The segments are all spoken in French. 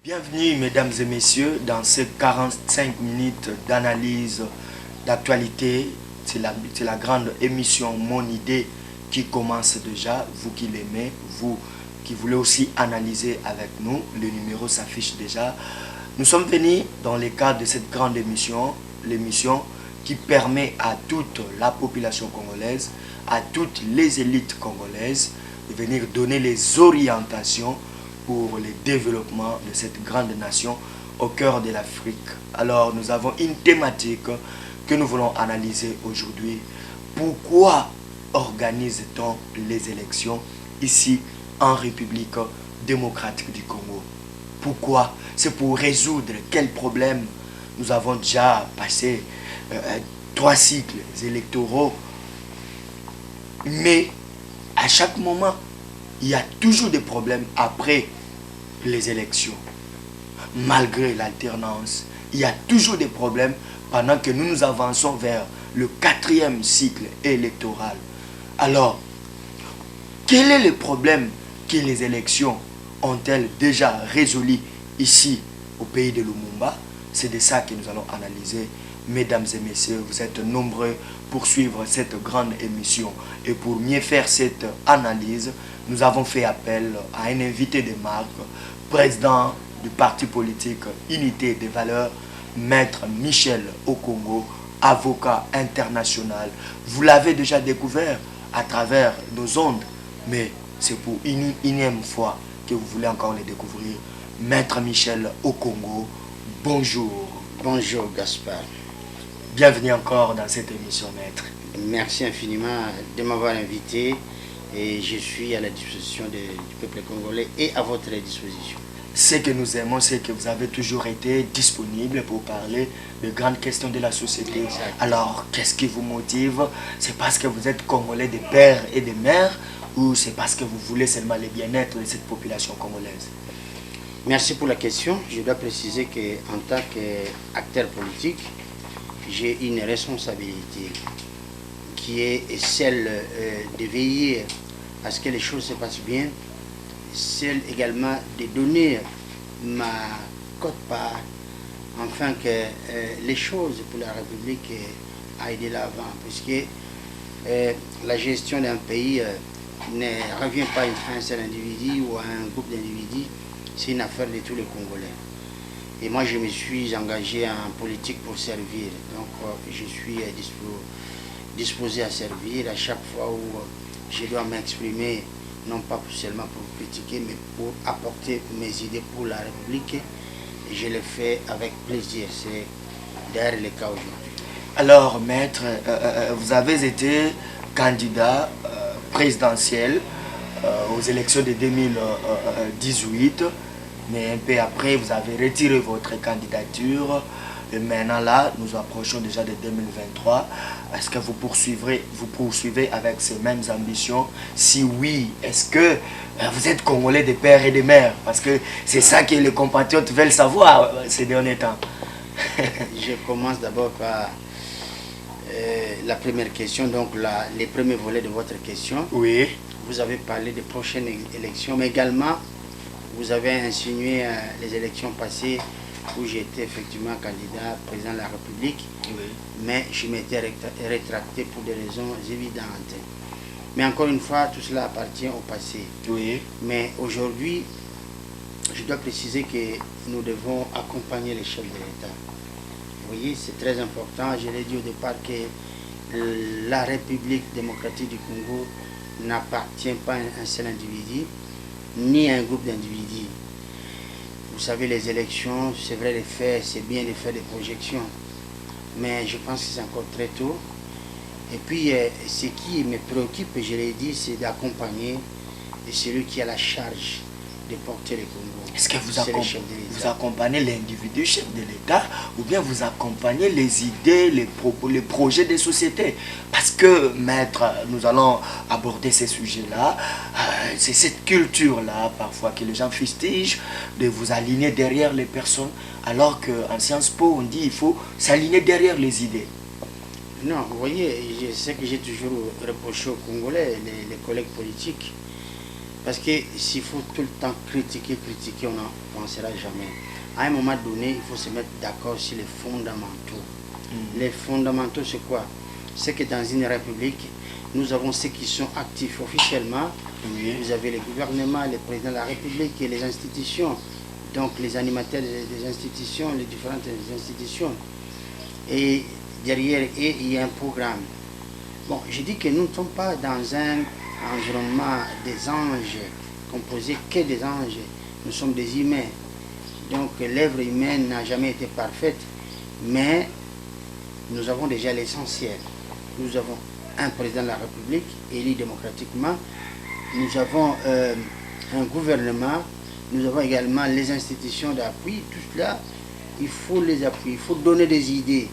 Bienvenue mesdames et messieurs dans ces 45 minutes d'analyse d'actualité. C'est la grande émission Mon idée qui commence déjà. Vous qui l'aimez, vous qui voulez aussi analyser avec nous, le numéro s'affiche déjà. Nous sommes venus dans le cadre de cette grande émission, l'émission qui permet à toute la population congolaise, à toutes les élites congolaises de venir donner les orientations pour le développement de cette grande nation au cœur de l'Afrique. Alors nous avons une thématique que nous voulons analyser aujourd'hui. Pourquoi organise-t-on les élections ici en République démocratique du Congo? Pourquoi? C'est pour résoudre quel problème? Nous avons déjà passé 3 cycles électoraux, mais à chaque moment, il y a toujours des problèmes après les élections. Malgré l'alternance, il y a toujours des problèmes pendant que nous avançons vers le 4e cycle électoral. Alors, quel est le problème que les élections ont-elles déjà résolu ici au pays de Lumumba? C'est de ça que nous allons analyser. Mesdames et messieurs, vous êtes nombreux pour suivre cette grande émission. Et pour mieux faire cette analyse, nous avons fait appel à un invité de marque, président du parti politique Unité des Valeurs, Maître Michel Okongo, avocat international. Vous l'avez déjà découvert à travers nos ondes, mais c'est pour une énième fois que vous voulez encore le découvrir. Maître Michel Okongo, bonjour. Bonjour Gaspard. Bienvenue encore dans cette émission, maître. Merci infiniment de m'avoir invité et je suis à la disposition du peuple congolais et à votre disposition. Ce que nous aimons, c'est que vous avez toujours été disponible pour parler de grandes questions de la société. Exact. Alors, qu'est-ce qui vous motive? C'est parce que vous êtes Congolais de père et de mère ou c'est parce que vous voulez seulement le bien-être de cette population congolaise? Merci pour la question. Je dois préciser qu'en tant qu'acteur politique, j'ai une responsabilité qui est celle de veiller à ce que les choses se passent bien, celle également de donner ma quote-part afin que les choses pour la République aillent de l'avant, puisque la gestion d'un pays ne revient pas à un seul individu ou à un groupe d'individus, c'est une affaire de tous les Congolais. Et moi, je me suis engagé en politique pour servir. Donc, je suis disposé à servir à chaque fois où je dois m'exprimer, non pas seulement pour critiquer, mais pour apporter mes idées pour la République. Et je le fais avec plaisir. C'est d'ailleurs le cas aujourd'hui. Alors, maître, vous avez été candidat présidentiel aux élections de 2018. Mais un peu après, vous avez retiré votre candidature. Et maintenant là, nous approchons déjà de 2023. Est-ce que vous poursuivez avec ces mêmes ambitions? Si oui, est-ce que vous êtes Congolais de père et de mère? Parce que c'est ça que les compatriotes veulent savoir ces derniers temps. Je commence d'abord par la première question, donc les premiers volets de votre question. Oui. Vous avez parlé des prochaines élections, mais également vous avez insinué les élections passées où j'étais effectivement candidat président de la République, Oui. mais je m'étais rétracté pour des raisons évidentes. Mais encore une fois, tout cela appartient au passé. Oui. Mais aujourd'hui, je dois préciser que nous devons accompagner les chefs de l'État. Vous voyez, c'est très important. Je l'ai dit au départ que la République démocratique du Congo n'appartient pas à un seul individu, ni à un groupe d'individus. Vous savez, les élections, c'est vrai, les faits, c'est bien de faire des projections, mais je pense que c'est encore très tôt. Et puis, ce qui me préoccupe, je l'ai dit, c'est d'accompagner celui qui a la charge de porter le Congo. Est-ce que vous accompagnez l'individu chef de l'État ou bien vous accompagnez les idées, les projets des sociétés? Parce que, maître, nous allons aborder ces sujets-là. C'est cette culture-là, parfois, que les gens fustigent, de vous aligner derrière les personnes, alors qu'en Sciences Po, on dit qu'il faut s'aligner derrière les idées. Non, vous voyez, c'est ce que j'ai toujours reproché aux Congolais, les collègues politiques. Parce que s'il faut tout le temps critiquer, on n'avancera jamais. À un moment donné, il faut se mettre d'accord sur les fondamentaux. Les fondamentaux, c'est quoi? C'est que dans une république, nous avons ceux qui sont actifs officiellement. Oui. Vous avez les gouvernements, les présidents de la République et les institutions. Donc les animateurs des institutions, les différentes institutions. Et derrière eux, il y a un programme. Bon, je dis que nous ne sommes pas dans un environnement des anges, composé que des anges. Nous sommes des humains. Donc l'œuvre humaine n'a jamais été parfaite, mais nous avons déjà l'essentiel. Nous avons un président de la République élu démocratiquement. Nous avons un gouvernement. Nous avons également les institutions d'appui. Tout cela, il faut les appuyer. Il faut donner des idées.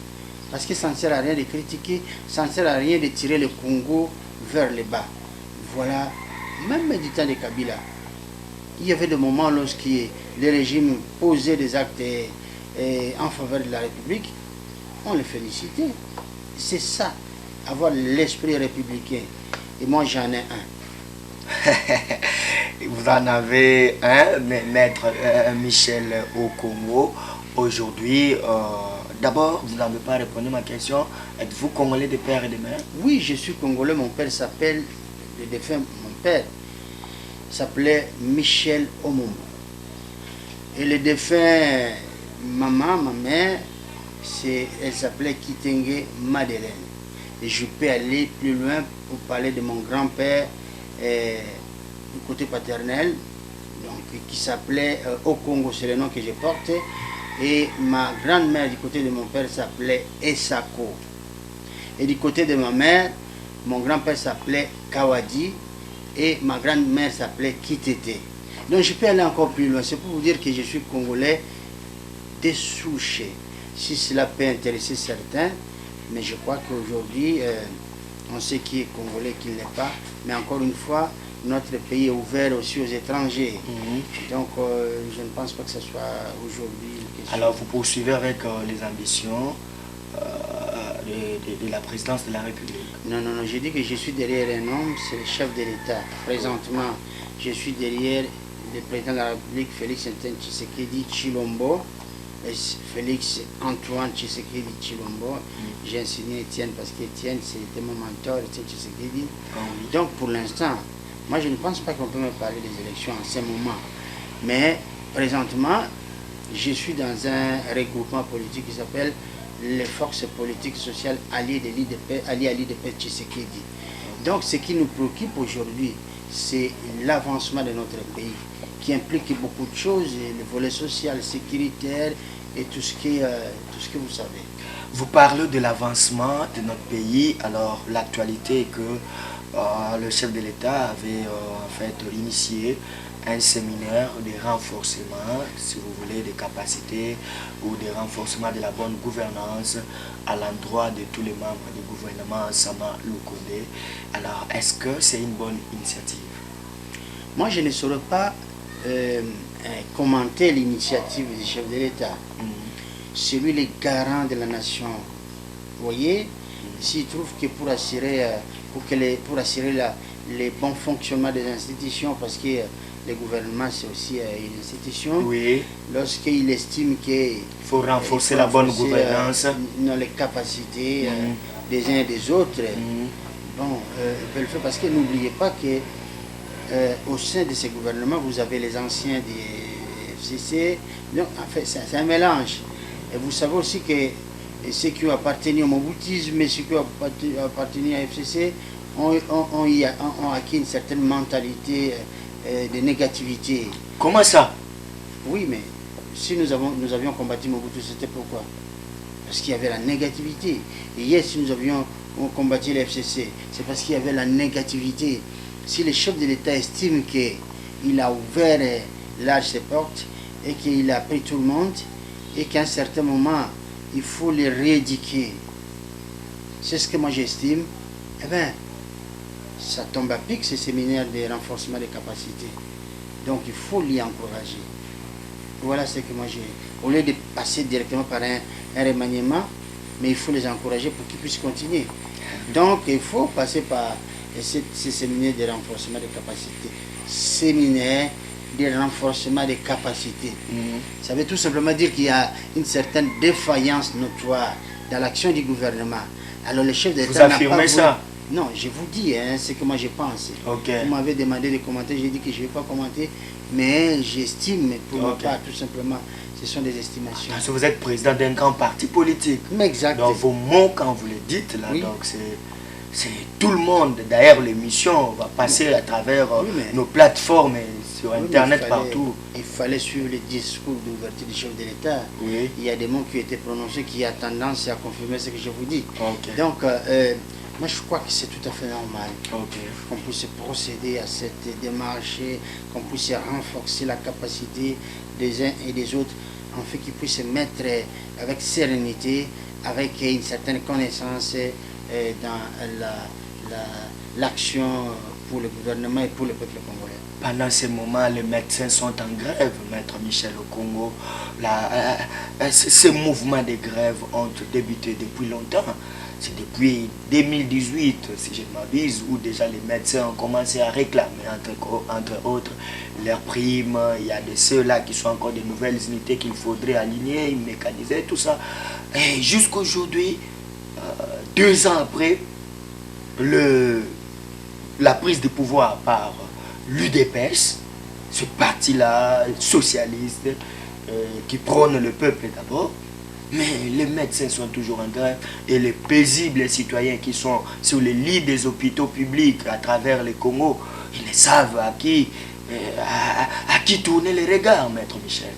Parce que ça ne sert à rien de critiquer. Ça ne sert à rien de tirer le Congo vers le bas. Voilà. Même du temps de Kabila, il y avait des moments lorsque le régime posait des actes en faveur de la République. On les félicitait. C'est ça, avoir l'esprit républicain. Et moi, j'en ai un. Vous en avez un, maître Michel Okongo. Aujourd'hui, d'abord, vous n'avez pas répondu à ma question. Êtes-vous Congolais de père et de mère? Oui, je suis Congolais. Mon père s'appelle, le défunt, mon père s'appelait Michel Omombo. Et le défunt, ma mère, elle s'appelait Kitenge Madeleine. Et je peux aller plus loin pour parler de mon grand-père du côté paternel, donc, qui s'appelait Okongo, c'est le nom que je porte. Et ma grand-mère du côté de mon père s'appelait Esako. Et du côté de ma mère, mon grand-père s'appelait Kawadi et ma grand-mère s'appelait Kitete. Donc je peux aller encore plus loin. C'est pour vous dire que je suis Congolais de souche. Si cela peut intéresser certains, mais je crois qu'aujourd'hui, on sait qui est Congolais, qui ne l'est pas. Mais encore une fois, notre pays est ouvert aussi aux étrangers. Donc je ne pense pas que ce soit aujourd'hui une question. Alors vous poursuivez avec les ambitions de la présidence de la République? Non, je dis que je suis derrière un homme, c'est le chef de l'État. Présentement, je suis derrière le président de la République, Félix Antoine Tshisekedi Tshilombo. Félix Antoine Tshisekedi Tshilombo. J'ai enseigné Étienne parce qu'Étienne c'était mon mentor, Étienne Tshisekedi. Donc pour l'instant, moi je ne pense pas qu'on peut me parler des élections en ce moment. Mais présentement, je suis dans un regroupement politique qui s'appelle les forces politiques sociales alliées de l'IDP, alliées à l'IDP Tshisekedi. Donc ce qui nous préoccupe aujourd'hui, c'est l'avancement de notre pays, qui implique beaucoup de choses, le volet social, sécuritaire et tout ce que vous savez. Vous parlez de l'avancement de notre pays. Alors l'actualité est que le chef de l'État avait en fait initié un séminaire de renforcement, si vous voulez, des capacités ou de renforcement de la bonne gouvernance à l'endroit de tous les membres du gouvernement Sama Lukonde. Alors, est-ce que c'est une bonne initiative? Moi, je ne saurais pas commenter l'initiative du chef de l'État. C'est lui le garant de la nation. Vous voyez, s'il trouve que pour assurer le bon fonctionnement des institutions, parce que le gouvernement c'est aussi une institution, oui. Lorsqu'il estime qu'il faut renforcer la bonne gouvernance, les capacités des uns et des autres, bon, il peut le faire parce que n'oubliez pas que au sein de ces gouvernements, vous avez les anciens des FCC, donc en fait c'est un mélange. Et vous savez aussi que ceux qui ont appartenu au moboutisme et ceux qui ont appartenu à FCC ont acquis une certaine mentalité de négativité. Comment ça? Oui, mais si nous avions combattu Mobutu, c'était pourquoi? Parce qu'il y avait la négativité. Et hier, si nous avions combattu le FCC, c'est parce qu'il y avait la négativité. Si le chef de l'État estime qu'il a ouvert large ses portes et qu'il a pris tout le monde et qu'à un certain moment, il faut les rééduquer, c'est ce que moi j'estime, eh bien, ça tombe à pic, ce séminaire de renforcement des capacités. Donc il faut l'y encourager. Voilà ce que moi j'ai. Au lieu de passer directement par un remaniement, mais il faut les encourager pour qu'ils puissent continuer. Donc il faut passer par Et ce séminaire de renforcement des capacités, séminaire de renforcement des capacités, ça veut tout simplement dire qu'il y a une certaine défaillance notoire dans l'action du gouvernement. Alors le chef d'État Vous affirmez ça? Non, je vous dis ce que moi je pense. Okay. Vous m'avez demandé de commenter, j'ai dit que je ne vais pas commenter, mais j'estime pour ne Okay. pas, tout simplement, ce sont des estimations. Parce que vous êtes président d'un grand parti politique. Mais exact. Donc vos mots, quand vous les dites, là, Oui. donc c'est tout le monde. D'ailleurs, l'émission va passer à travers nos plateformes et sur Internet partout. Il fallait suivre le discours d'ouverture du chef de l'État. Oui. Il y a des mots qui ont été prononcés qui a tendance à confirmer ce que je vous dis. Okay. Donc, moi je crois que c'est tout à fait normal qu'on puisse procéder à cette démarche, qu'on puisse renforcer la capacité des uns et des autres, en fait qu'ils puissent se mettre avec sérénité, avec une certaine connaissance dans l'action pour le gouvernement et pour le peuple congolais. Pendant ce moment, les médecins sont en grève, Maître Michel, au Congo. Ces mouvements de grève ont débuté depuis longtemps. C'est depuis 2018, si je ne m'abuse, où déjà les médecins ont commencé à réclamer, entre autres, leurs primes. Il y a de ceux-là qui sont encore de nouvelles unités qu'il faudrait aligner, mécaniser, tout ça. Et jusqu'aujourd'hui, 2 ans après, la prise de pouvoir par l'UDPS, ce parti-là socialiste qui prône le peuple d'abord, mais les médecins sont toujours en grève et les paisibles citoyens qui sont sur les lits des hôpitaux publics à travers le Congo, ils ne savent à qui tourner les regards, Maître Michel.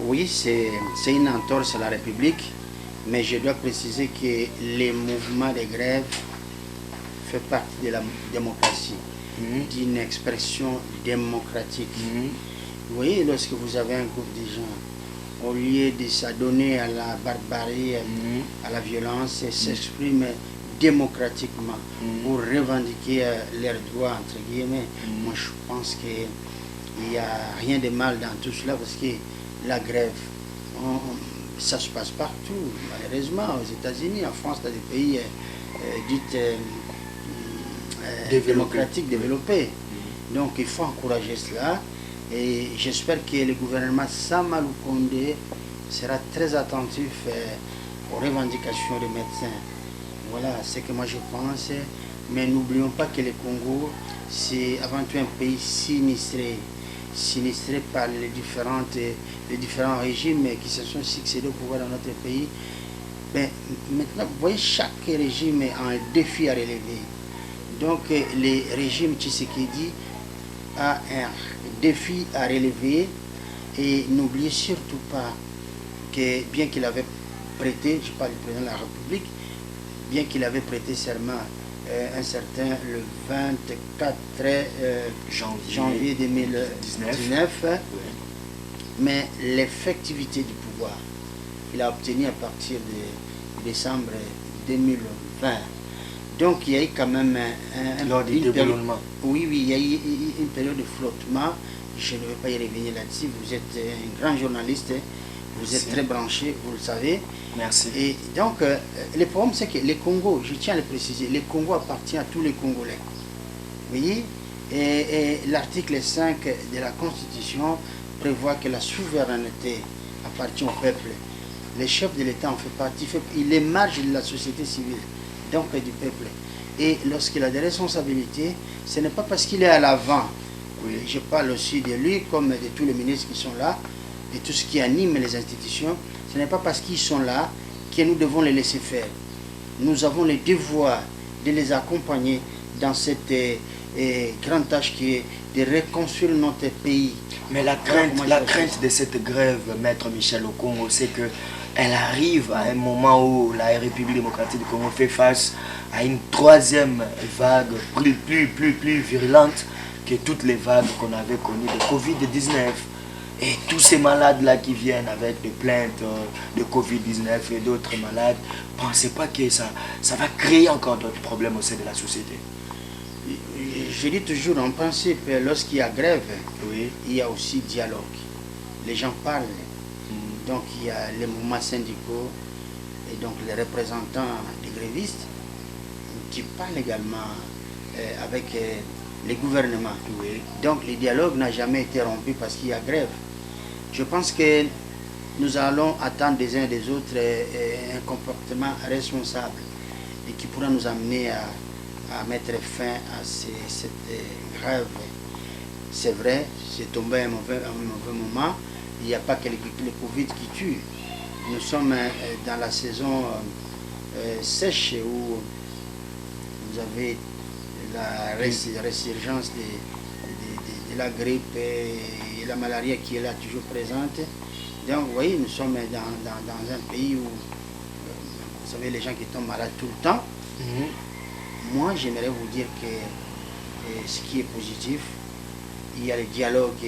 Oui, c'est une entorse à la République, mais je dois préciser que les mouvements de grève font partie de la démocratie, d'une expression démocratique. Vous voyez, lorsque vous avez un groupe de gens, au lieu de s'adonner à la barbarie, à la violence, s'expriment démocratiquement pour revendiquer leurs droits, entre guillemets. Moi, je pense qu'il n'y a rien de mal dans tout cela parce que la grève, ça se passe partout, malheureusement, aux États-Unis, en France, dans des pays dits démocratiques, développés. Donc, il faut encourager cela. Et j'espère que le gouvernement Sama Lukonde sera très attentif aux revendications des médecins. Voilà ce que moi je pense. Mais n'oublions pas que le Congo, c'est avant tout un pays sinistré par les différents régimes qui se sont succédés au pouvoir dans notre pays. Ben, maintenant, vous voyez, chaque régime a un défi à relever. Donc, le régime Tshisekedi a un défi à relever et n'oubliez surtout pas que bien qu'il avait prêté, je parle du président de la République, bien qu'il avait prêté serment un certain le 24 janvier 2019, mais l'effectivité du pouvoir, il a obtenu à partir de décembre 2020. Donc il y a eu quand même une période, oui, il y a eu une période de flottement. Je ne vais pas y revenir là-dessus. Vous êtes un grand journaliste, vous êtes très branché, vous le savez. Merci. Et donc, le problème, c'est que le Congo, je tiens à le préciser, le Congo appartient à tous les Congolais. Vous voyez? Et l'article 5 de la Constitution prévoit que la souveraineté appartient au peuple. Le chef de l'État en fait partie, il émerge de la société civile, donc du peuple. Et lorsqu'il a des responsabilités, ce n'est pas parce qu'il est à l'avant. Oui, je parle aussi de lui comme de tous les ministres qui sont là, et tout ce qui anime les institutions. Ce n'est pas parce qu'ils sont là que nous devons les laisser faire. Nous avons le devoir de les accompagner dans cette grande tâche qui est de reconstruire notre pays. Mais la crainte de cette grève, Maître Michel, au Congo, c'est qu'elle arrive à un moment où la République démocratique du Congo fait face à une troisième vague plus virulente que toutes les vagues qu'on avait connues de Covid-19. Et tous ces malades-là qui viennent avec des plaintes de Covid-19 et d'autres malades, ne pensez pas que ça va créer encore d'autres problèmes au sein de la société? Je dis toujours, en principe, lorsqu'il y a grève, oui, il y a aussi dialogue. Les gens parlent. Donc il y a les mouvements syndicaux et donc les représentants des grévistes qui parle également avec les gouvernements. Oui. Donc le dialogue n'a jamais été rompu parce qu'il y a grève. Je pense que nous allons attendre des uns et des autres un comportement responsable et qui pourra nous amener à mettre fin à cette grève. C'est vrai, c'est tombé à un mauvais moment. Il n'y a pas que le Covid qui tue. Nous sommes dans la saison sèche où vous avez la résurgence de la grippe et la malaria qui est là toujours présente. Donc vous voyez, nous sommes dans un pays où vous savez les gens qui tombent malades tout le temps. Moi j'aimerais vous dire que ce qui est positif, il y a le dialogue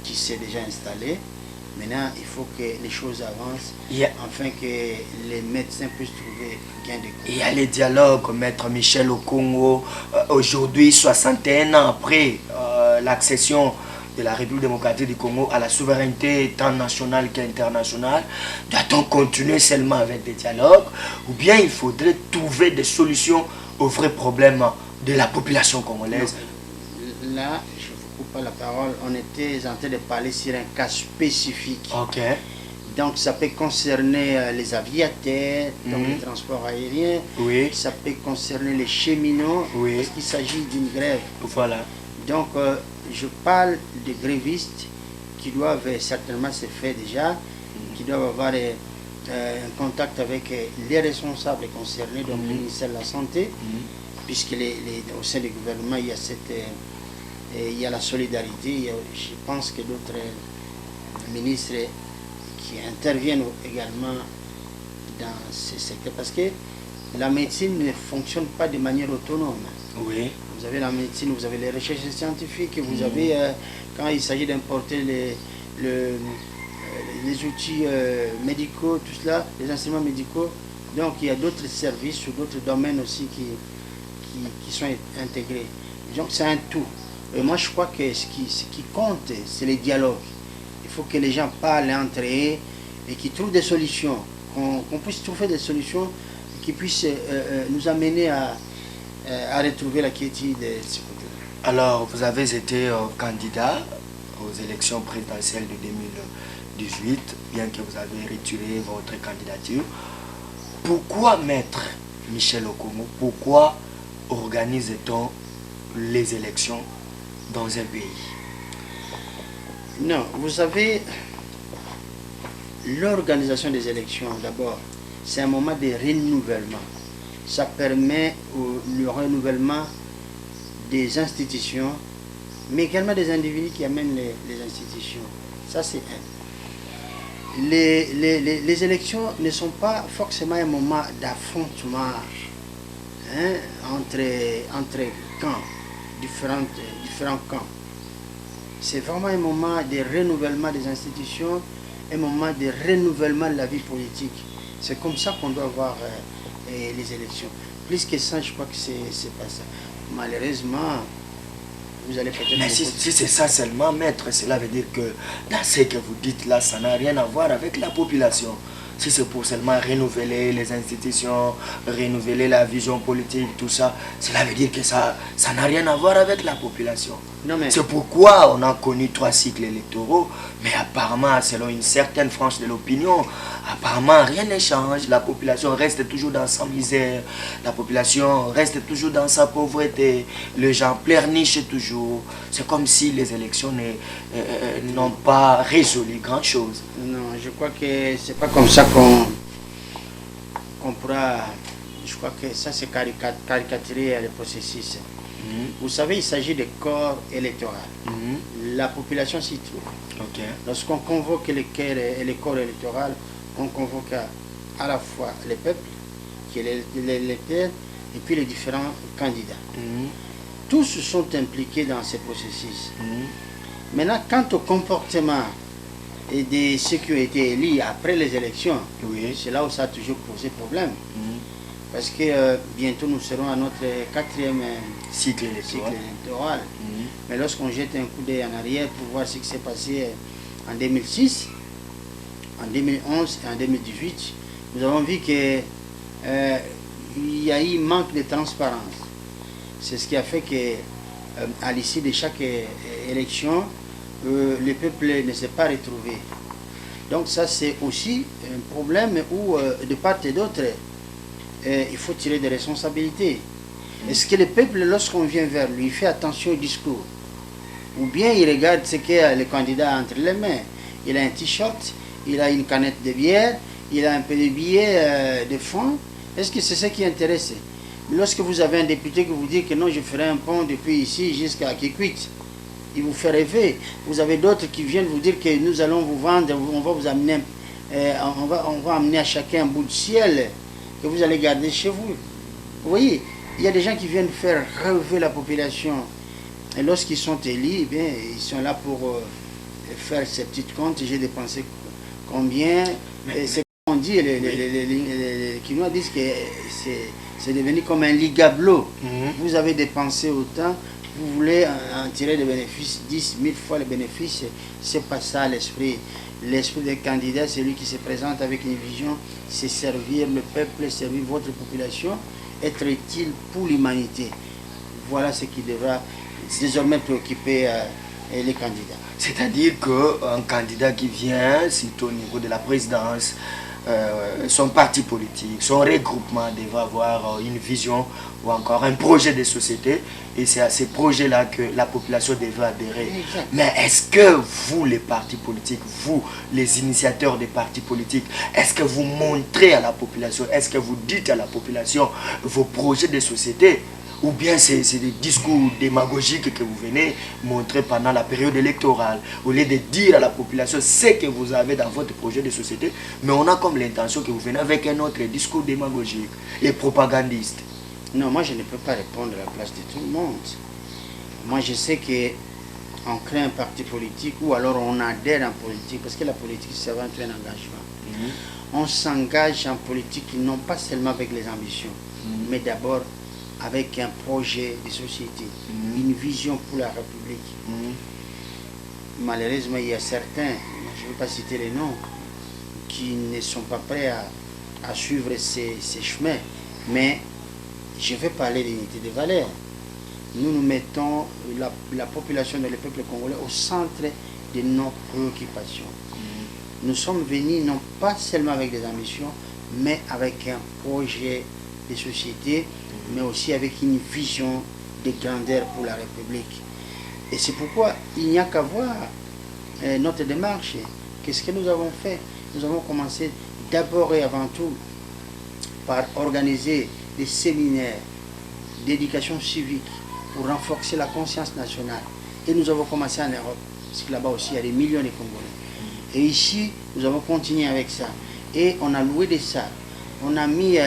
qui s'est déjà installé. Maintenant, il faut que les choses avancent afin que les médecins puissent trouver gain de cause. Il y a les dialogues, Maître Michel Okongo. Aujourd'hui, 61 ans après l'accession de la République démocratique du Congo à la souveraineté tant nationale qu'internationale, doit-on continuer seulement avec des dialogues ou bien il faudrait trouver des solutions aux vrais problèmes de la population congolaise? Non, là, je ne vous coupe pas la parole, on était en train de parler sur un cas spécifique. Ok. Donc ça peut concerner les aviateurs, donc le transport aérien, oui. Ça peut concerner les cheminots, oui. Parce qu'il s'agit d'une grève. Voilà. Donc je parle de grévistes qui doivent certainement se faire déjà, qui doivent avoir un contact avec les responsables concernés, donc le ministère de la Santé, puisque au sein du gouvernement, il y a, il y a la solidarité. Je pense que d'autres ministres qui interviennent également dans ce secteur, parce que la médecine ne fonctionne pas de manière autonome. Oui. Vous avez la médecine, vous avez les recherches scientifiques, vous avez, quand il s'agit d'importer les outils médicaux, tout cela, les instruments médicaux, donc il y a d'autres services ou d'autres domaines aussi qui sont intégrés. Donc c'est un tout. Et moi je crois que ce qui compte, c'est les dialogues. Il faut que les gens parlent entre eux et qu'ils trouvent des solutions, qu'on puisse trouver des solutions qui puissent nous amener à retrouver la quiétude de ce côté. Alors, vous avez été candidat aux élections présidentielles de 2018, bien que vous avez retiré votre candidature. Pourquoi Maître Michel Okongo, pourquoi organise-t-on les élections dans un pays? Non, vous savez, l'organisation des élections, d'abord, c'est un moment de renouvellement. Ça permet le renouvellement des institutions, mais également des individus qui amènent les institutions. Ça, c'est un. Les élections ne sont pas forcément un moment d'affrontement entre camps, différents camps. C'est vraiment un moment de renouvellement des institutions, un moment de renouvellement de la vie politique. C'est comme ça qu'on doit voir les élections. Plus que ça, je crois que c'est pas ça. Malheureusement, vous allez peut-être... Mais si c'est ça seulement, Maître, cela veut dire que dans ce que vous dites là, ça n'a rien à voir avec la population. Si c'est pour seulement renouveler les institutions, renouveler la vision politique, tout ça, cela veut dire que ça n'a rien à voir avec la population. C'est pourquoi on a connu 3 cycles électoraux, mais apparemment, selon une certaine frange de l'opinion, apparemment rien ne change. La population reste toujours dans sa misère, la population reste toujours dans sa pauvreté, les gens pleurnichent toujours. C'est comme si les élections n'ont pas résolu grand-chose. Non, je crois que c'est pas comme ça qu'on pourra... Je crois que ça c'est caricaturer le processus. Vous savez, il s'agit de corps électoral. La population s'y trouve. Okay. Lorsqu'on convoque les corps électoraux, on convoque à la fois le peuple, qui est l'électeur, et puis les différents candidats. Tous sont impliqués dans ce processus. Maintenant, quant au comportement et de ceux qui ont été élus après les élections, c'est là où ça a toujours posé problème. Parce que bientôt nous serons à notre 4e cycle électoral. Mais lorsqu'on jette un coup d'œil en arrière pour voir ce qui s'est passé en 2006, en 2011 et en 2018, nous avons vu que il y a eu manque de transparence. C'est ce qui a fait que à l'issue de chaque élection, le peuple ne s'est pas retrouvé. Donc ça c'est aussi un problème où de part et d'autre, il faut tirer des responsabilités. Est-ce que le peuple, lorsqu'on vient vers lui, fait attention au discours? Ou bien il regarde ce que le candidat a entre les mains? Il a un t-shirt, il a une canette de bière, il a un peu de billets de fonds. Est-ce que c'est ça qui intéresse? Lorsque vous avez un député qui vous dit que non, je ferai un pont depuis ici jusqu'à Kikwit, il vous fait rêver. Vous avez d'autres qui viennent vous dire que nous allons vous vendre, on va vous amener, on va amener à chacun un bout de ciel que vous allez garder chez vous. Vous voyez, il y a des gens qui viennent faire rêver la population. Et lorsqu'ils sont élus, eh bien, ils sont là pour faire ces petites comptes. J'ai dépensé combien. C'est comme on dit, les Quinois disent que c'est devenu comme un ligablo. Vous avez dépensé autant, vous voulez en tirer des bénéfices, 10 000 fois les bénéfices. C'est pas ça l'esprit. L'esprit des candidats, c'est lui qui se présente avec une vision, c'est servir le peuple, servir votre population, être utile pour l'humanité. Voilà ce qui devra désormais préoccuper les candidats. C'est-à-dire qu'un candidat qui vient, surtout au niveau de la présidence, son parti politique, son regroupement devra avoir une vision ou encore un projet de société, et c'est à ces projets-là que la population devra adhérer. Exact. Mais est-ce que vous, les partis politiques, vous, les initiateurs des partis politiques, est-ce que vous montrez à la population, est-ce que vous dites à la population vos projets de société? Ou bien c'est des discours démagogiques que vous venez montrer pendant la période électorale, au lieu de dire à la population ce que vous avez dans votre projet de société, mais on a comme l'intention que vous venez avec un autre discours démagogique et propagandiste. Non, moi je ne peux pas répondre à la place de tout le monde. Moi je sais qu'on crée un parti politique ou alors on adhère en politique, parce que la politique c'est avant tout un engagement. On s'engage en politique non pas seulement avec les ambitions, mais d'abord avec un projet de société, une vision pour la République. Malheureusement, il y a certains, je ne vais pas citer les noms, qui ne sont pas prêts à suivre ces chemins, mais je vais parler d'unité de valeurs. Nous mettons la population et le peuple congolais au centre de nos préoccupations. Nous sommes venus non pas seulement avec des ambitions, mais avec un projet de société, mais aussi avec une vision de grandeur pour la République. Et c'est pourquoi il n'y a qu'à voir notre démarche. Qu'est-ce que nous avons fait? Nous avons commencé d'abord et avant tout par organiser des séminaires d'éducation civique pour renforcer la conscience nationale. Et nous avons commencé en Europe, parce que là-bas aussi il y a des millions de Congolais. Et ici, nous avons continué avec ça. Et on a loué des salles. On a mis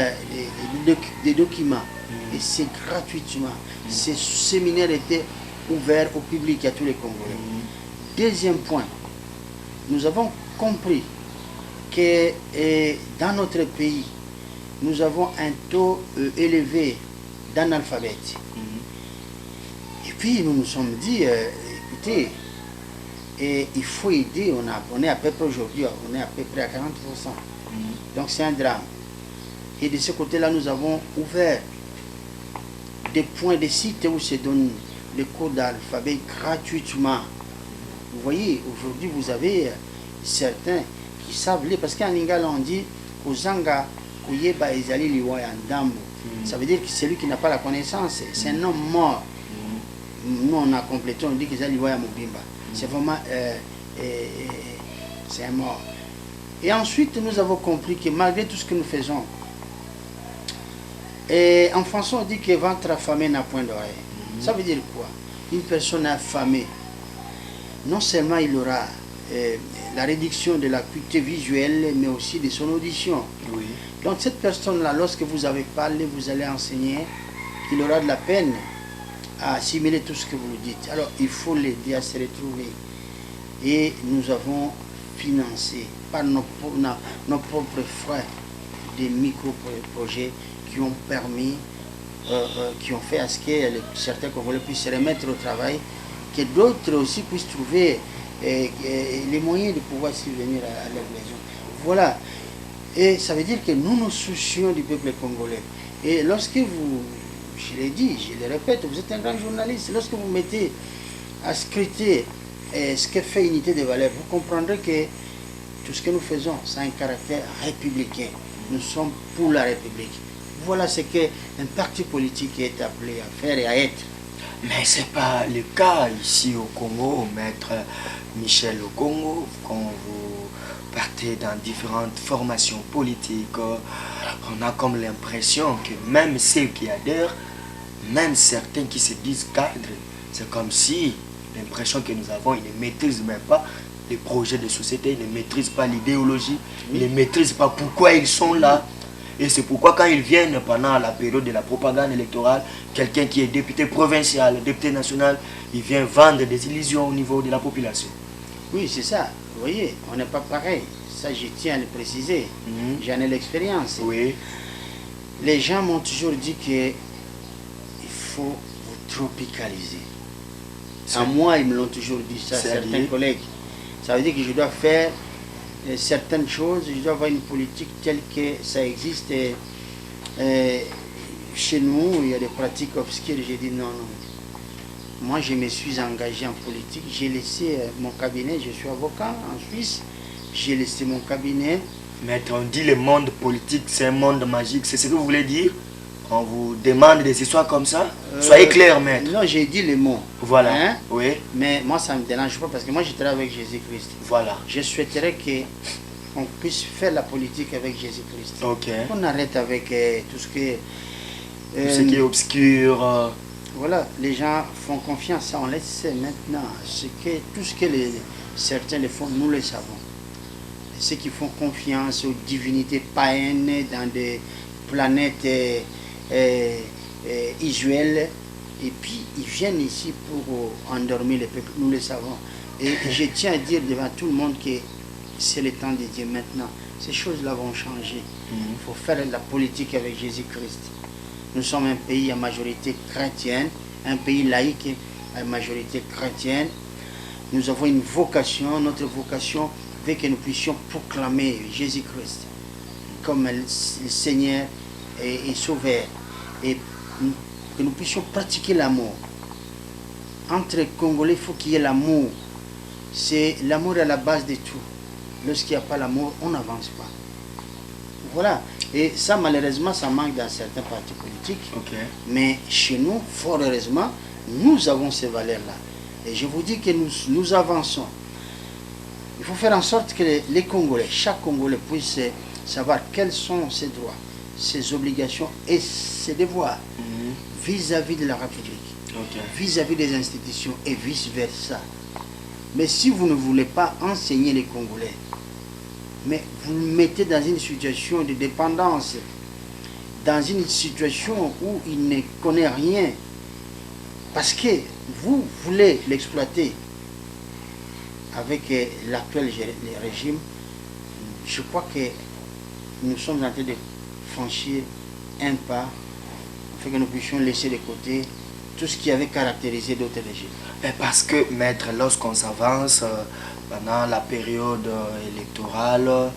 des documents, et c'est gratuitement. Ces séminaires étaient ouverts au public, à tous les Congolais. Deuxième point, nous avons compris que dans notre pays, nous avons un taux élevé d'analphabètes. Et puis nous nous sommes dit, écoutez, il faut aider, on est à peu près aujourd'hui, on est à peu près à 40%. Donc c'est un drame. Et de ce côté-là, nous avons ouvert des points, des sites où se donnent les cours d'alphabet gratuitement. Vous voyez, aujourd'hui, vous avez certains qui savent lire, parce qu'en lingala, on dit « Ozanga kuyeba ezali liwaya ndambo ». Ça veut dire que celui qui n'a pas la connaissance, c'est un homme mort. Nous, on a complété, on dit que c'est liwaya mobimba. C'est vraiment... c'est un mort. Et ensuite, nous avons compris que malgré tout ce que nous faisons, et en français, on dit que ventre affamé n'a point d'oreille. Ça veut dire quoi? Une personne affamée, non seulement il aura la réduction de l'acuité visuelle, mais aussi de son audition. Donc cette personne-là, lorsque vous avez parlé, vous allez enseigner, il aura de la peine à assimiler tout ce que vous lui dites. Alors il faut l'aider à se retrouver. Et nous avons financé par nos propres frais des micro-projets qui ont permis, qui ont fait à ce que certains Congolais puissent se remettre au travail, que d'autres aussi puissent trouver les moyens de pouvoir subvenir à leurs besoins. Voilà. Et ça veut dire que nous nous soucions du peuple congolais. Et lorsque vous, je l'ai dit, je le répète, vous êtes un grand journaliste, lorsque vous mettez à scruter ce que fait Unité des valeurs, vous comprendrez que tout ce que nous faisons, ça a un caractère républicain. Nous sommes pour la République. Voilà ce qu'un parti politique est appelé à faire et à être. Mais ce n'est pas le cas ici au Congo, maître Michel au Congo, quand vous partez dans différentes formations politiques, on a comme l'impression que même ceux qui adhèrent, même certains qui se disent cadres, c'est comme si l'impression que nous avons, ils ne maîtrisent même pas les projets de société, ils ne maîtrisent pas l'idéologie, ils ne maîtrisent pas pourquoi ils sont là. Et c'est pourquoi quand ils viennent pendant la période de la propagande électorale, quelqu'un qui est député provincial, député national, il vient vendre des illusions au niveau de la population. Oui, c'est ça. Vous voyez, on n'est pas pareil. Ça, je tiens à le préciser. J'en ai l'expérience. Oui. Les gens m'ont toujours dit qu'il faut vous tropicaliser. À moi, ils me l'ont toujours dit ça, certains collègues. Ça veut dire que je dois faire certaines choses, je dois avoir une politique telle que ça existe. Chez nous, il y a des pratiques obscures. J'ai dit non, non. Moi, je me suis engagé en politique. J'ai laissé mon cabinet. Je suis avocat en Suisse. J'ai laissé mon cabinet. Maître, on dit le monde politique, c'est un monde magique. C'est ce que vous voulez dire? On vous demande des histoires comme ça? Soyez clair, maître. Non, j'ai dit les mots. Voilà. Hein? Oui. Mais moi, ça ne me dérange pas parce que moi, je travaille avec Jésus-Christ. Voilà. Je souhaiterais qu'on puisse faire la politique avec Jésus-Christ. Ok. On arrête avec tout ce qui est... tout ce qui est obscur. Voilà, les gens font confiance. On laisse maintenant. Tout ce que certains le font, nous le savons. Et ceux qui font confiance aux divinités païennes dans des planètes usuelles, et puis ils viennent ici pour endormir les peuples, nous le savons. Et je tiens à dire devant tout le monde que c'est le temps de Dieu maintenant. Ces choses-là vont changer. Il faut faire la politique avec Jésus-Christ. Nous sommes un pays à majorité chrétienne, un pays laïque à majorité chrétienne. Nous avons une vocation, notre vocation veut que nous puissions proclamer Jésus-Christ comme le Seigneur et Sauveur, et que nous puissions pratiquer l'amour. Entre Congolais, il faut qu'il y ait l'amour. C'est l'amour à la base de tout. Lorsqu'il n'y a pas l'amour, on n'avance pas. Voilà. Et ça, malheureusement, ça manque dans certains partis politiques. Okay. Mais chez nous, fort heureusement, nous avons ces valeurs-là. Et je vous dis que nous avançons. Il faut faire en sorte que les Congolais, chaque Congolais puisse savoir quels sont ses droits, ses obligations et ses devoirs vis-à-vis de la République, vis-à-vis des institutions et vice-versa. Mais si vous ne voulez pas enseigner les Congolais, mais vous le mettez dans une situation de dépendance, dans une situation où il ne connaît rien, parce que vous voulez l'exploiter avec l'actuel régime, je crois que nous sommes en train de franchir un pas afin que nous puissions laisser de côté tout ce qui avait caractérisé d'autres régimes. Parce que, maître, lorsqu'on s'avance pendant la période électorale,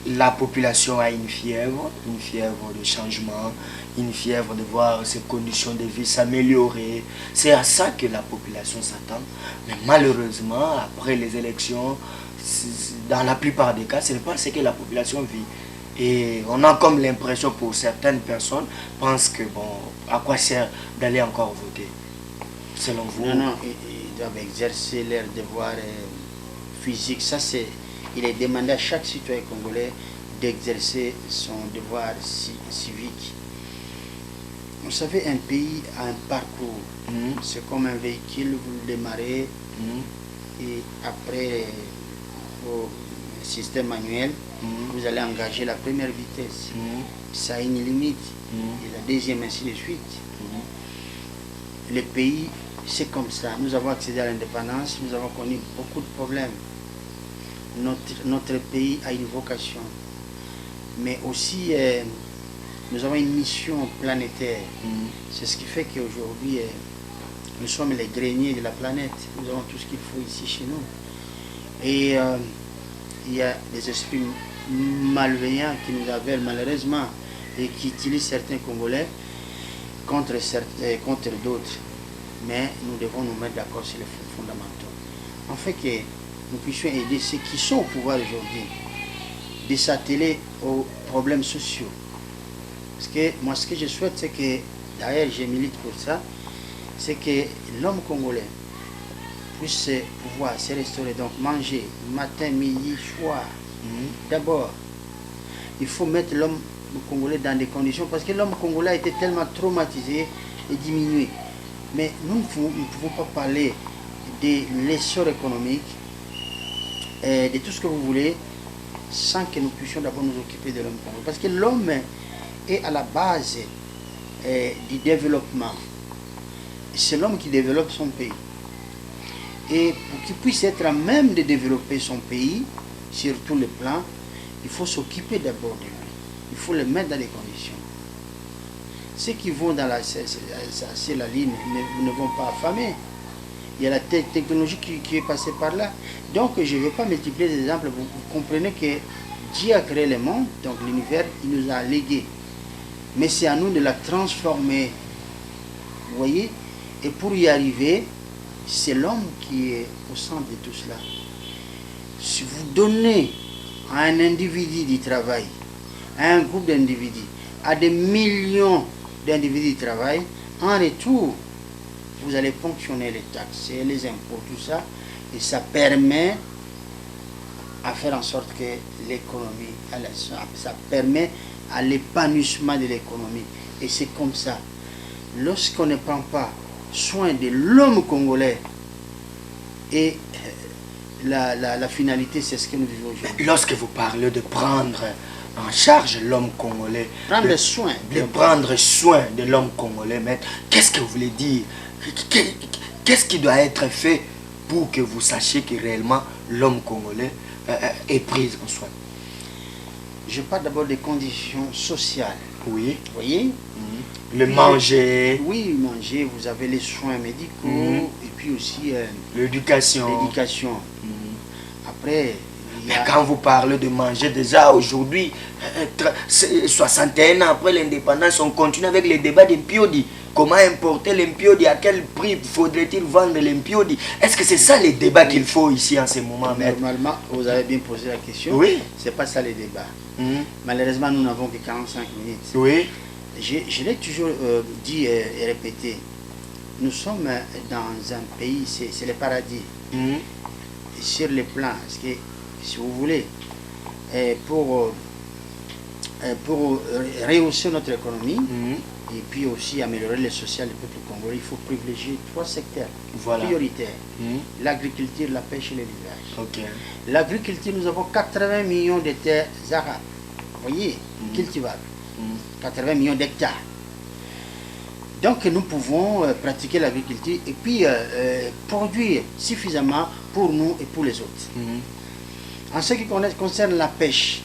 la population a une fièvre de changement, une fièvre de voir ses conditions de vie s'améliorer. C'est à ça que la population s'attend. Mais malheureusement, après les élections, dans la plupart des cas, ce n'est pas ce que la population vit. Et on a comme l'impression pour certaines personnes, pensent que, bon, à quoi sert d'aller encore voter, selon vous? Non, non, ils doivent exercer leur devoir physique. Ça, il est demandé à chaque citoyen congolais d'exercer son devoir civique. Vous savez, un pays a un parcours. C'est comme un véhicule, vous le démarrez, et après, au système manuel, vous allez engager la première vitesse. Ça a une limite. Et la deuxième, ainsi de suite. Le pays, c'est comme ça. Nous avons accédé à l'indépendance, nous avons connu beaucoup de problèmes. Notre pays a une vocation. Mais aussi, nous avons une mission planétaire. C'est ce qui fait qu'aujourd'hui, nous sommes les greniers de la planète. Nous avons tout ce qu'il faut ici chez nous. Et il y a des esprits malveillants qui nous aveuglent malheureusement. et qui utilisent certains Congolais contre d'autres. Mais nous devons nous mettre d'accord sur les fondamentaux. En fait que nous puissions aider ceux qui sont au pouvoir aujourd'hui de s'atteler aux problèmes sociaux. Parce que moi, ce que je souhaite, c'est que, d'ailleurs, je milite pour ça, c'est que l'homme congolais puisse pouvoir se restaurer, donc manger matin, midi, soir. D'abord, il faut mettre l'homme congolais dans des conditions, parce que l'homme congolais a été tellement traumatisé et diminué. Mais nous ne pouvons pas parler de l'essor économique, de tout ce que vous voulez, sans que nous puissions d'abord nous occuper de l'homme congolais. Parce que l'homme est à la base du développement. C'est l'homme qui développe son pays. Et pour qu'il puisse être à même de développer son pays, sur tous les plans, il faut s'occuper d'abord de lui. Il faut le mettre dans les conditions. Ceux qui vont dans sur la ligne ne vont pas affamer. Il y a la technologie qui est passée par là. Donc je ne vais pas multiplier des exemples. Vous comprenez que Dieu a créé le monde, donc l'univers, il nous a légué. Mais c'est à nous de la transformer. Vous voyez? Et pour y arriver, c'est l'homme qui est au centre de tout cela. Si vous donnez à un individu du travail, à un groupe d'individus, à des millions d'individus qui travaillent, en retour, vous allez ponctionner les taxes et les impôts, tout ça, et ça permet à faire en sorte que l'économie, ça permet à l'épanouissement de l'économie. Et c'est comme ça. Lorsqu'on ne prend pas soin de l'homme congolais, et la finalité, c'est ce que nous vivons aujourd'hui. Lorsque vous parlez de prendre en charge l'homme congolais, Prendre soin. de prendre soin de l'homme congolais, maître, qu'est-ce que vous voulez dire? Qu'est-ce qui doit être fait pour que vous sachiez que réellement l'homme congolais est pris en soin? Je parle d'abord des conditions sociales. Oui. Vous voyez? Le manger. Oui, manger, vous avez les soins médicaux, et puis aussi l'éducation. Après, quand vous parlez de manger, déjà aujourd'hui, 61 ans après l'indépendance, on continue avec les débats d'Impiodi. Comment importer l'Impiodi? À quel prix faudrait-il vendre l'Impiodi? Est-ce que c'est ça les débats qu'il faut ici en ce moment, maître? Normalement, vous avez bien posé la question. Oui. C'est pas ça les débats. Malheureusement, nous n'avons que 45 minutes. Oui. Je l'ai toujours dit et répété. Nous sommes dans un pays, c'est le paradis. Sur les plans, parce que, si vous voulez, pour rehausser notre économie, et puis aussi améliorer le social du peuple congolais, il faut privilégier 3 secteurs prioritaires. L'agriculture, la pêche et l'élevage. L'agriculture, nous avons 80 millions de terres arables, vous voyez, cultivables. 80 millions d'hectares. Donc nous pouvons pratiquer l'agriculture et puis produire suffisamment pour nous et pour les autres. En ce qui concerne la pêche,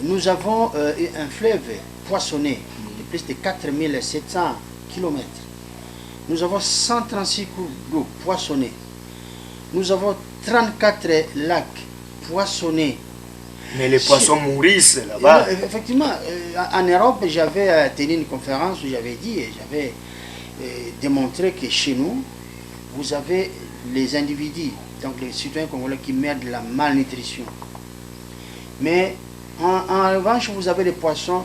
nous avons un fleuve poissonné de plus de 4700 km. Nous avons 136 cours d'eau poissonnés. Nous avons 34 lacs poissonnés. Mais les poissons mourissent là-bas. Effectivement, en Europe, j'avais tenu une conférence où j'avais dit, j'avais démontré que chez nous, vous avez les individus, donc les citoyens congolais qui meurent de la malnutrition. Mais en revanche, vous avez les poissons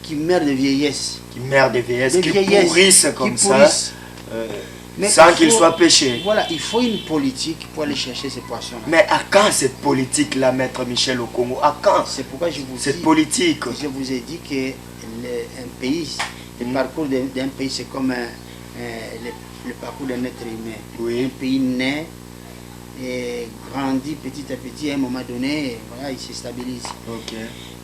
qui meurent de vieillesse. Qui meurent de vieillesse, qui pourrissent comme ça. Mais sans qu'ils soient pêchés. Voilà, il faut une politique pour aller chercher ces poissons-là. Mais à quand cette politique-là, maître Michel, au Congo? À quand? C'est pourquoi je vous cette politique. Je vous ai dit que un pays, le parcours d'un pays, c'est comme le parcours d'un être humain. Oui. Un pays naît et grandit petit à petit, à un moment donné, voilà, il se stabilise.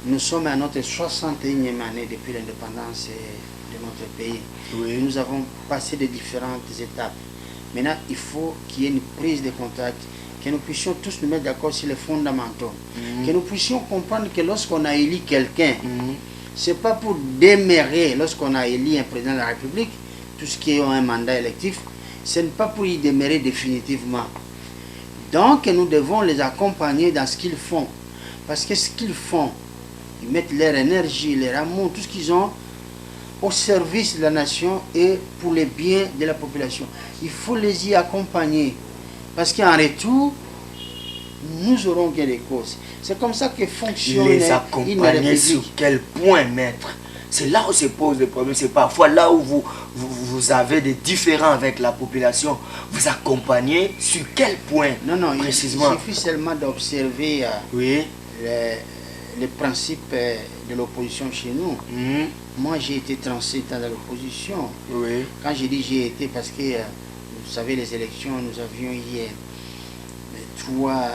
Nous sommes à notre 61e année depuis l'indépendance de notre pays. Nous avons passé de différentes étapes. Maintenant, il faut qu'il y ait une prise de contact, que nous puissions tous nous mettre d'accord sur les fondamentaux, que nous puissions comprendre que lorsqu'on a élu quelqu'un, ce n'est pas pour démérer, lorsqu'on a élu un président de la République, tout ce qui est un mandat électif, ce n'est pas pour y démérer définitivement. Donc, nous devons les accompagner dans ce qu'ils font. Parce que ce qu'ils font ils mettent leur énergie, leur amour, tout ce qu'ils ont au service de la nation et pour le bien de la population. Il faut les y accompagner parce qu'en retour, nous aurons gain de cause. C'est comme ça que fonctionne les accompagner sur quel point, maître? C'est là où se pose le problème. C'est parfois là où vous avez des différends avec la population. Vous accompagnez sur quel point? Non, précisément. Il suffit seulement d'observer oui. les principes de l'opposition chez nous. Moi, j'ai été 37 ans dans l'opposition. Oui. Quand j'ai dit j'ai été, parce que, vous savez, les élections, nous avions hier trois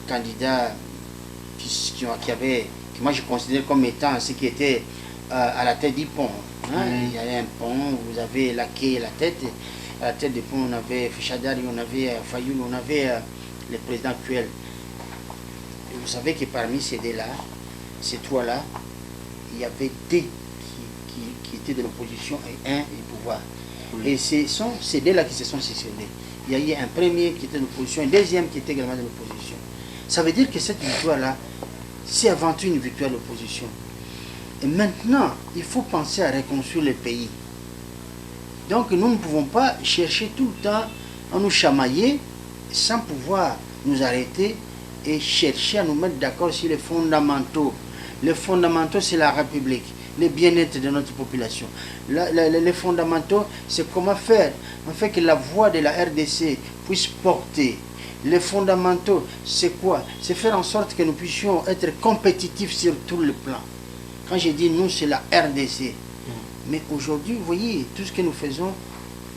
candidats qui avaient, que moi je considère comme étant ceux qui étaient à la tête du pont. Hein. Il y avait un pont, vous avez la quai et la tête. À la tête du pont, on avait Fichadari, on avait Fayoul, on avait le président actuel. Et vous savez que parmi ces deux-là, ces trois-là, il y avait deux qui étaient de l'opposition et un du pouvoir. Oui. Et ce sont ces deux-là qui se sont succédés. Il y a eu un premier qui était de l'opposition, un deuxième qui était également de l'opposition. Ça veut dire que cette victoire-là, c'est avant tout une victoire de l'opposition. Et maintenant, il faut penser à reconstruire le pays. Donc nous ne pouvons pas chercher tout le temps à nous chamailler sans pouvoir nous arrêter et chercher à nous mettre d'accord sur les fondamentaux. Les fondamentaux, c'est la République, le bien-être de notre population. Les fondamentaux, c'est comment faire en fait que la voix de la RDC puisse porter. Les fondamentaux, c'est quoi? C'est faire en sorte que nous puissions être compétitifs sur tout le plan. Quand je dis nous, c'est la RDC. Mais aujourd'hui, vous voyez, tout ce que nous faisons,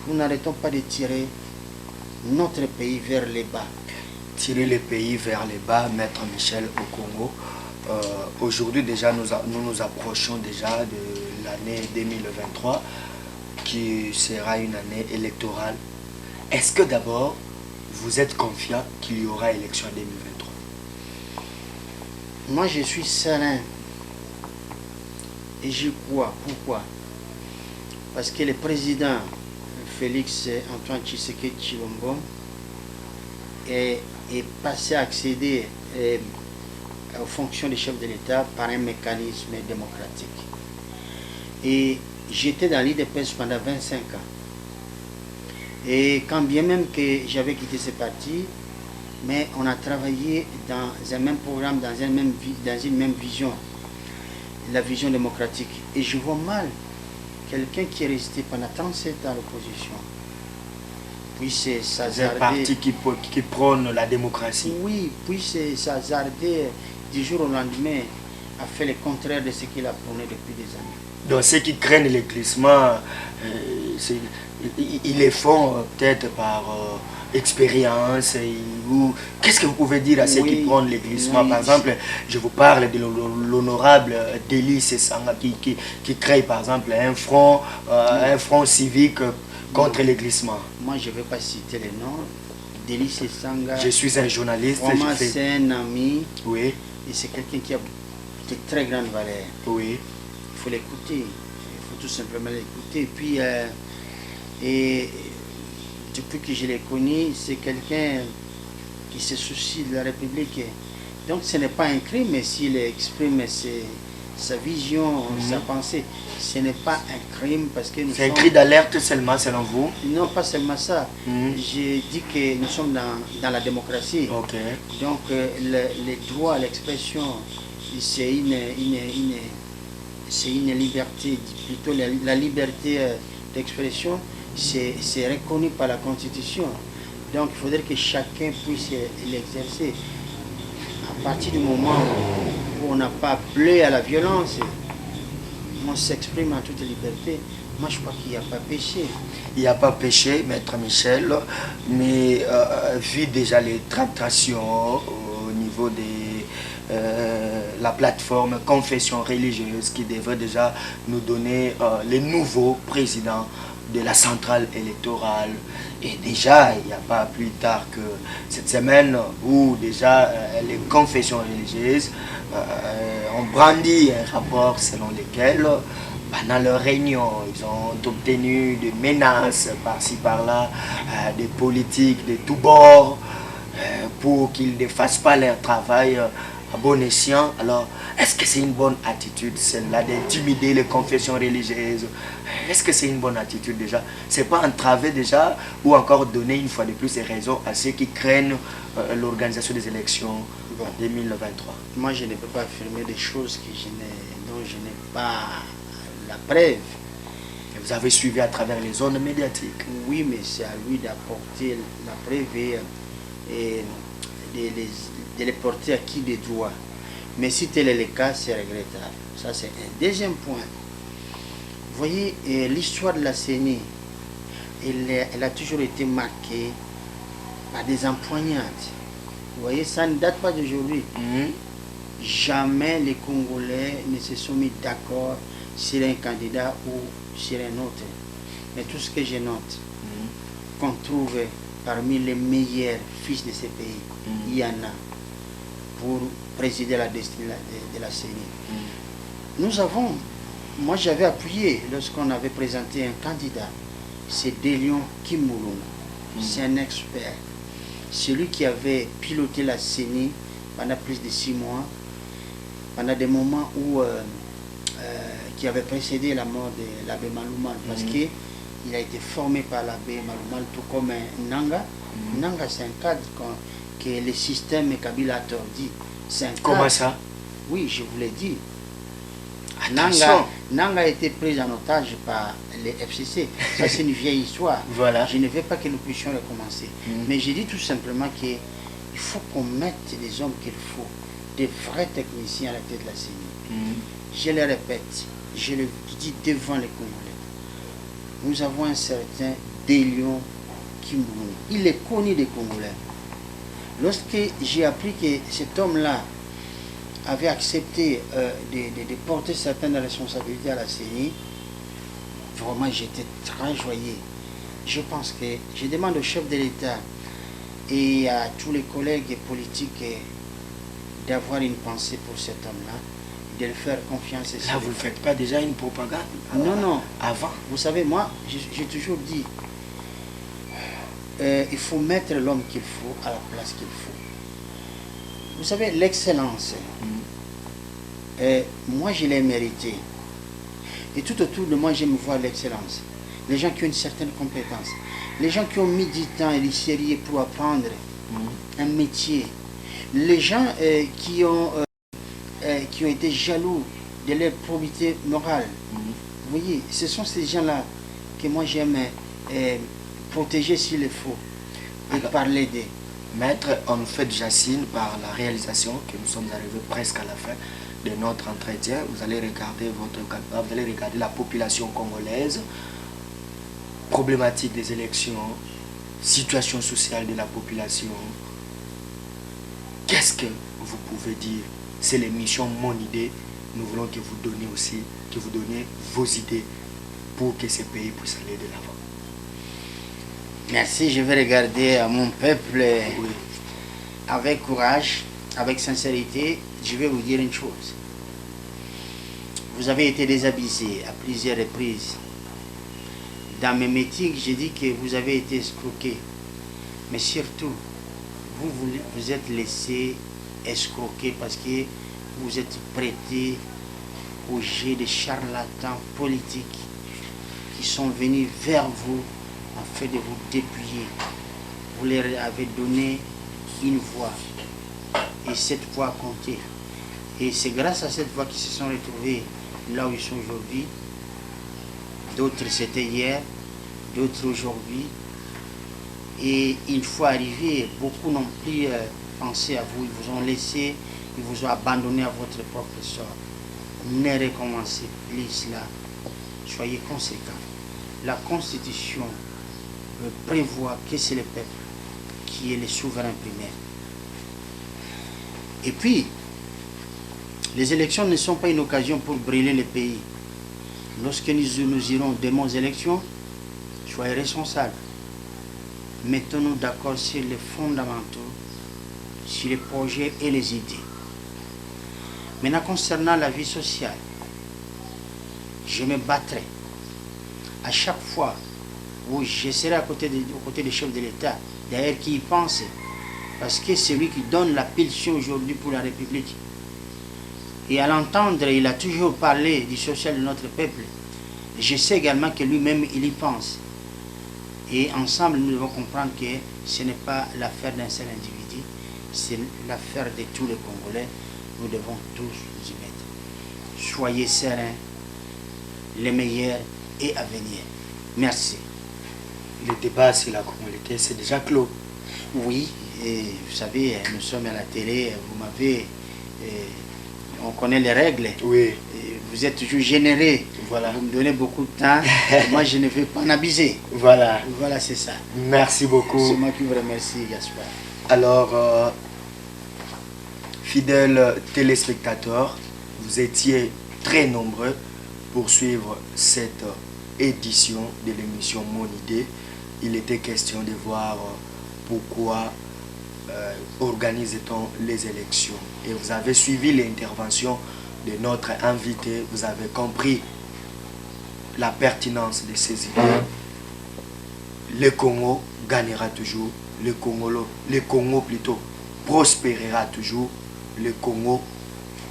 nous n'arrêtons pas de tirer notre pays vers les bas. Tirer le pays vers les bas, Maître Michel, au Congo. Aujourd'hui déjà, nous nous approchons déjà de l'année 2023, qui sera une année électorale. Est-ce que d'abord, vous êtes confiant qu'il y aura élection en 2023? Moi, je suis serein. Et j'y crois. Pourquoi? Parce que le président Félix Antoine Tshisekedi Tshilombo est passé à accéder aux fonctions de chef de l'État par un mécanisme démocratique. Et j'étais dans l'IDPS pendant 25 ans. Et quand bien même que j'avais quitté ce parti, mais on a travaillé dans un même programme, dans une même vision, la vision démocratique. Et je vois mal quelqu'un qui est resté pendant 37 ans à l'opposition, puis c'est s'hazarder... Un parti qui prône la démocratie. Oui, puis c'est s'hazarder du jour au lendemain à faire le contraire de ce qu'il a prôné depuis des années. Donc ceux qui craignent les glissements, ils les font peut-être par expérience. Qu'est-ce que vous pouvez dire à ceux qui prônent les glissements? Par exemple, je vous parle de l'honorable Délice Sanga qui crée par exemple un front civique contre les glissements. Moi je ne vais pas citer les noms. Délice Sanga. Je suis un journaliste. C'est un ami. Oui. Et c'est quelqu'un qui a de très grande valeur. Oui. Il faut l'écouter. Il faut tout simplement l'écouter. Et puis, et depuis que je l'ai connu, c'est quelqu'un qui se soucie de la République. Donc ce n'est pas un crime, mais s'il exprime sa vision, sa pensée, ce n'est pas un crime parce que nous c'est un cri d'alerte seulement selon vous? Non, pas seulement ça. J'ai dit que nous sommes dans la démocratie. Okay. Donc les droits à l'expression, c'est une liberté, plutôt la liberté d'expression, c'est reconnu par la Constitution. Donc il faudrait que chacun puisse l'exercer. À partir du moment où on n'a pas appelé à la violence, on s'exprime en toute liberté. Moi, je crois qu'il n'y a pas péché. Il n'y a pas péché, Maître Michel, mais vu déjà les tractations au niveau de la plateforme confession religieuse qui devrait déjà nous donner les nouveaux présidents de la centrale électorale. Et déjà, il n'y a pas plus tard que cette semaine où déjà les confessions religieuses ont brandi un rapport selon lequel pendant leur réunion, ils ont obtenu des menaces par-ci par-là, des politiques de tous bords pour qu'ils ne fassent pas leur travail à bon escient. Alors, est-ce que c'est une bonne attitude, celle-là, d'intimider les confessions religieuses? Est-ce que c'est une bonne attitude déjà? C'est pas entraver déjà ou encore donner une fois de plus des raisons à ceux qui craignent l'organisation des élections en 2023? Moi, je ne peux pas affirmer des choses dont je n'ai pas la preuve. Vous avez suivi à travers les zones médiatiques. Oui, mais c'est à lui d'apporter la preuve et de les porter à qui des droits. Mais si tel est le cas, c'est regrettable. Ça, c'est un deuxième point. Vous voyez, l'histoire de la CENI, elle a toujours été marquée par des empoignades. Vous voyez, ça ne date pas d'aujourd'hui. Jamais les Congolais ne se sont mis d'accord sur un candidat ou sur un autre. Mais tout ce que je note, qu'on trouve parmi les meilleurs fils de ces pays, il y en a pour présider la destinée de la CENI. Nous avons, moi j'avais appuyé lorsqu'on avait présenté un candidat, c'est Délion Kimulungu. C'est un expert. Celui qui avait piloté la CENI pendant plus de 6 mois, pendant des moments où qui avait précédé la mort de l'abbé Maloumal, parce qu'il a été formé par l'abbé Maloumal, tout comme un Nanga. Nanga, c'est un cadre que le système Kabila a tordu. Comment ça? Oui, je vous l'ai dit. Attention. Nanga a été pris en otage par les FCC. Ça, c'est une vieille histoire. Voilà. Je ne veux pas que nous puissions recommencer. Mais j'ai dit tout simplement qu'il faut qu'on mette les hommes qu'il faut, des vrais techniciens à la tête de la CENI. Je le répète, je le dis devant les Congolais. Nous avons un certain Délion Kimulungu. Il est connu des Congolais. Lorsque j'ai appris que cet homme-là avait accepté de porter certaines responsabilités à la CENI, vraiment j'étais très joyeux. Je pense que je demande au chef de l'État et à tous les collègues politiques d'avoir une pensée pour cet homme-là, de le faire confiance. Là, vous ne faites pas déjà une propagande? Non. Avant? Vous savez, moi, j'ai toujours dit, il faut mettre l'homme qu'il faut à la place qu'il faut. Vous savez, l'excellence, moi je l'ai mérité. Et tout autour de moi, j'aime voir l'excellence. Les gens qui ont une certaine compétence. Les gens qui ont mis du temps et du sérieux pour apprendre un métier. Les gens qui ont été jaloux de leur probité morale. Vous voyez, ce sont ces gens-là que moi j'aime protéger s'il le faut et parler d'eux. Maître, en fait, Jacine, par la réalisation que nous sommes arrivés presque à la fin de notre entretien, vous allez regarder la population congolaise, problématique des élections, situation sociale de la population. Qu'est-ce que vous pouvez dire? C'est l'émission Mon Idée. Nous voulons que vous donniez aussi, que vous donniez vos idées pour que ce pays puisse aller de l'avant. Merci, je vais regarder à mon peuple avec courage, avec sincérité. Je vais vous dire une chose. Vous avez été désabusés à plusieurs reprises. Dans mes métiers, j'ai dit que vous avez été escroqués. Mais surtout, vous êtes laissé escroquer parce que vous êtes prêtés au jeu des charlatans politiques qui sont venus vers vous en fait de vous dépouiller. Vous leur avez donné une voix et cette voix a compté. Et c'est grâce à cette voix qu'ils se sont retrouvés là où ils sont aujourd'hui. D'autres c'était hier, d'autres aujourd'hui. Et une fois arrivés, beaucoup n'ont plus pensé à vous, ils vous ont laissé, ils vous ont abandonné à votre propre sort. Ne recommencez plus cela. Soyez conséquents. La Constitution prévoit que c'est le peuple qui est le souverain primaire. Et puis, les élections ne sont pas une occasion pour brûler le pays. Lorsque nous irons demain aux élections, soyez responsables. Mettons-nous d'accord sur les fondamentaux, sur les projets et les idées. Maintenant, concernant la vie sociale, je me battrai à chaque fois où je serai aux côtés des chefs de l'État, d'ailleurs qui y pensent, Parce que c'est lui qui donne la pulsion aujourd'hui pour la République. Et à l'entendre, il a toujours parlé du social de notre peuple. Je sais également que lui-même, il y pense. Et ensemble, nous devons comprendre que ce n'est pas l'affaire d'un seul individu, c'est l'affaire de tous les Congolais. Nous devons tous nous y mettre. Soyez sereins, les meilleurs et à venir. Merci. Le débat sur la communauté, c'est déjà clos. Oui, et vous savez, nous sommes à la télé, vous m'avez... on connaît les règles. Oui. Et vous êtes toujours généreux. Voilà. Vous me donnez beaucoup de temps. Moi, je ne vais pas en abuser. Voilà. Voilà, c'est ça. Merci beaucoup. C'est moi qui vous remercie, Gaspard. Alors, fidèles téléspectateurs, vous étiez très nombreux pour suivre cette édition de l'émission Mon Idée. Il était question de voir pourquoi organise-t-on les élections. Et vous avez suivi l'intervention de notre invité, vous avez compris la pertinence de ces idées. Le Congo gagnera toujours, le Congo plutôt prospérera toujours, le Congo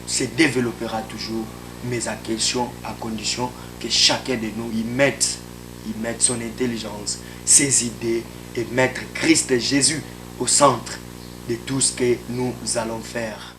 se développera toujours, mais à condition que chacun de nous y mette son intelligence, ses idées et mettre Christ Jésus au centre de tout ce que nous allons faire.